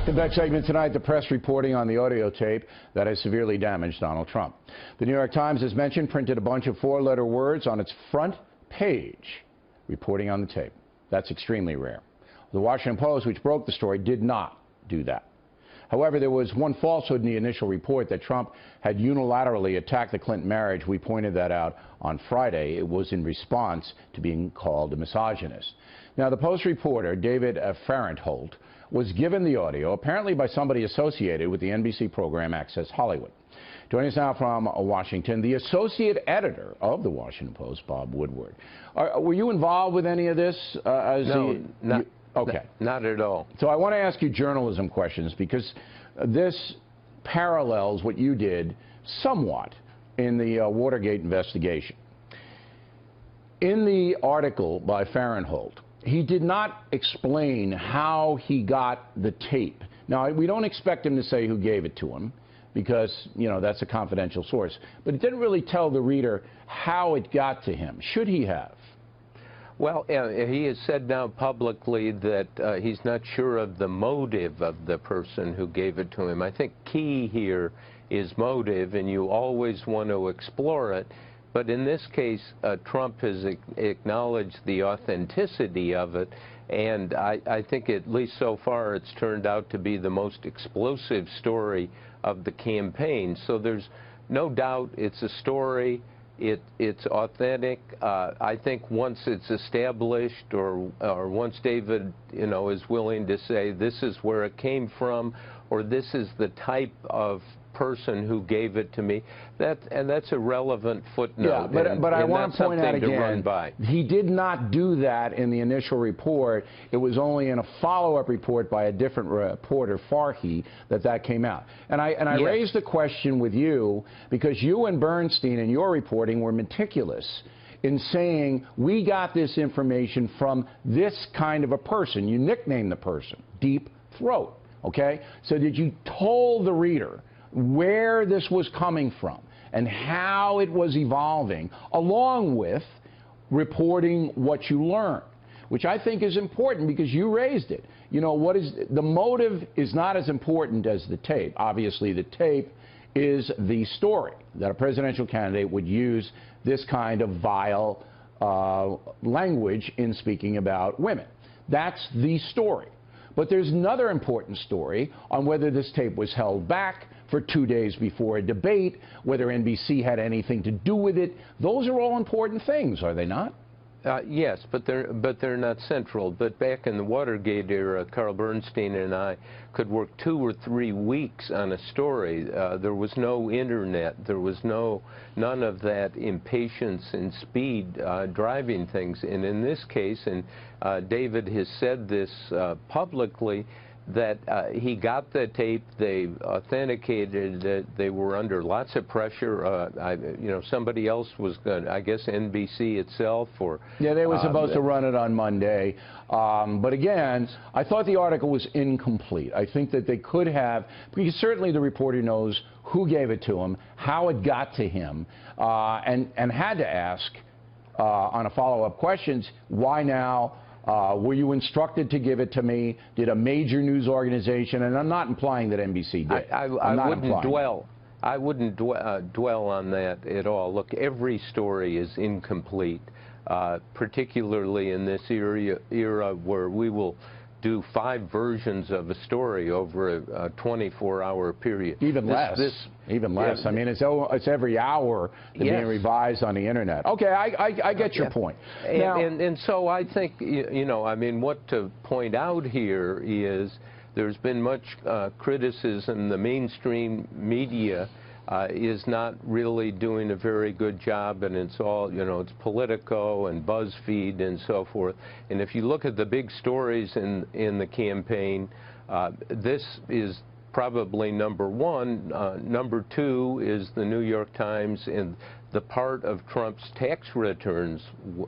In that segment tonight, the press reporting on the audio tape that has severely damaged Donald Trump. The New York Times, as mentioned, printed a bunch of four-letter words on its front page, reporting on the tape. That's extremely rare. The Washington Post, which broke the story, did not do that. However, there was one falsehood in the initial report that Trump had unilaterally attacked the Clinton marriage. We pointed that out on Friday. It was in response to being called a misogynist. Now, the Post reporter, David Fahrenthold, was given the audio, apparently by somebody associated with the NBC program Access Hollywood. Joining us now from Washington, the associate editor of the Washington Post, Bob Woodward. Were you involved with any of this? Okay. Not at all. So I want to ask you journalism questions because this parallels what you did somewhat in the Watergate investigation. In the article by Fahrenthold, he did not explain how he got the tape. Now, we don't expect him to say who gave it to him because, you know, that's a confidential source. But it didn't really tell the reader how it got to him. Should he have? Well, he has said now publicly that he's not sure of the motive of the person who gave it to him. I think key here is motive, and you always want to explore it. But in this case, Trump has acknowledged the authenticity of it, and I think at least so far it's turned out to be the most explosive story of the campaign. So there's no doubt it's a story. It's authentic. I think once it's established, or once David, you know, is willing to say this is where it came from, or this is the type of person who gave it to me, that's a relevant footnote. Yeah, but I want to point out again, he did not do that in the initial report. It was only in a follow-up report by a different reporter, Farhi, that came out. And I Yes. raised the question with you because you and Bernstein in your reporting were meticulous in saying we got this information from this kind of a person. You nicknamed the person, Deep Throat, okay? So that you told the reader where this was coming from and how it was evolving, along with reporting what you learned, which I think is important because you raised it. You know, what is the motive is not as important as the tape. Obviously, the tape is the story that a presidential candidate would use this kind of vile language in speaking about women. That's the story. But there's another important story on whether this tape was held back for 2 days before a debate, whether NBC had anything to do with it. Those are all important things, are they not? Yes, but they're not central. But back in the Watergate era, Carl Bernstein and I could work 2 or 3 weeks on a story. There was no internet. There was none of that impatience and speed driving things. And in this case, and David has said this publicly, that he got the tape, they authenticated that they were under lots of pressure. You know, somebody else was going, I guess NBC itself, or yeah, they were supposed to run it on Monday. But again, I thought the article was incomplete. I think that they could have, because certainly the reporter knows who gave it to him, how it got to him, and had to ask on a follow-up questions, why now? Were you instructed to give it to me? Did a major news organization, and I'm not implying that NBC did. I wouldn't dwell on that at all. Look, every story is incomplete, particularly in this era where we will do 5 versions of a story over a 24-hour period. Even less. Even less. Yeah, I mean, it's every hour they're being revised on the internet. Okay, I get your point. And so I think, you know, I mean, what to point out here is there's been much criticism. The mainstream media is not really doing a very good job, and it's all, you know, it's Politico and BuzzFeed and so forth. And if you look at the big stories in the campaign, this is probably number 1. Number 2 is the New York Times and the part of Trump's tax returns,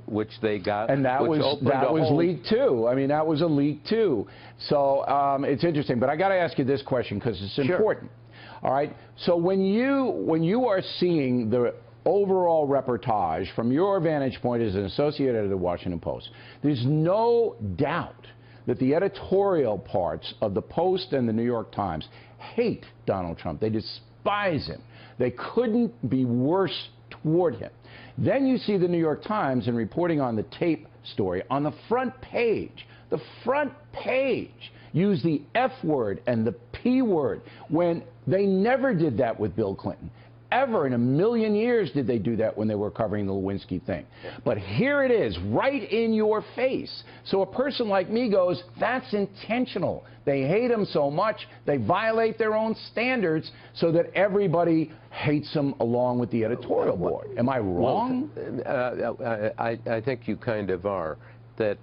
which they got, and that was leaked too. I mean, that was a leak too. So it's interesting. But I got to ask you this question because it's important. Sure. All right. So when you are seeing the overall reportage from your vantage point as an associate editor of the Washington Post, there's no doubt that the editorial parts of the Post and the New York Times hate Donald Trump. They despise him. They couldn't be worse toward him. Then you see the New York Times in reporting on the tape story on the front page. The front page use the F word and the P word when they never did that with Bill Clinton. Ever in a million years did they do that when they were covering the Lewinsky thing. But here it is, right in your face. So a person like me goes, that's intentional. They hate him so much, they violate their own standards so that everybody hates them along with the editorial board. Am I wrong? Well, I think you kind of are. That,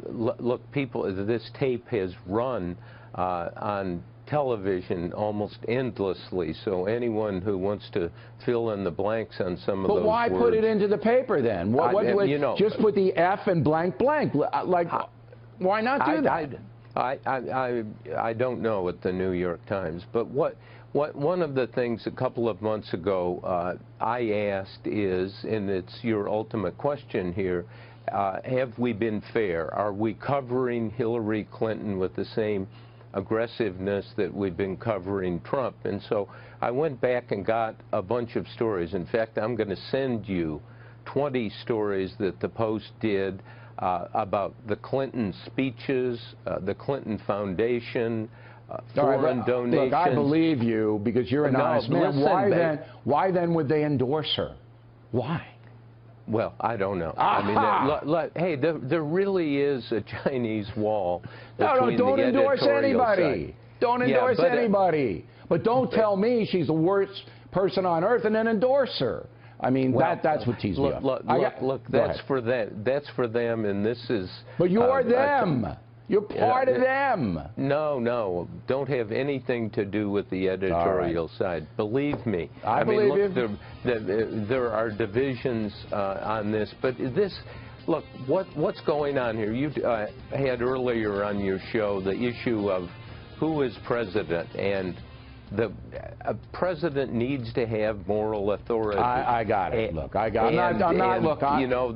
look, this tape has run on television almost endlessly, so anyone who wants to fill in the blanks on some of those words... But why put it into the paper then? You know, just put the F and blank blank. Like, why not do that? I don't know at the New York Times, but one of the things a couple of months ago I asked is, and it's your ultimate question here, have we been fair? Are we covering Hillary Clinton with the same aggressiveness that we've been covering Trump? And so I went back and got a bunch of stories. In fact, I'm going to send you 20 stories that the Post did about the Clinton speeches, the Clinton Foundation, foreign donations. Look, I believe you because you're an honest man. Listen, why then would they endorse her? Why? Well, I don't know. I mean, hey, there really is a Chinese wall between don't the endorse anybody. side. Don't endorse anybody. But don't tell me she's the worst person on earth and then endorse her. I mean, well, that's what teases me up. Look, that's for them. That's for them, and this is. But you're them. You're part of them. No, don't have anything to do with the editorial side. Believe me. I believe you. There are divisions on this, but this. Look, what's going on here? You had earlier on your show the issue of who is president, and the president needs to have moral authority. I got it. Look, I'm not. You know,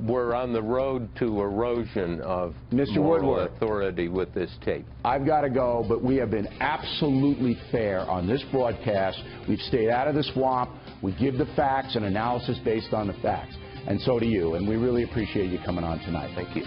we're on the road to erosion of moral authority with this tape. I've got to go, but we have been absolutely fair on this broadcast. We've stayed out of the swamp. We give the facts and analysis based on the facts. And so do you. And we really appreciate you coming on tonight. Thank you.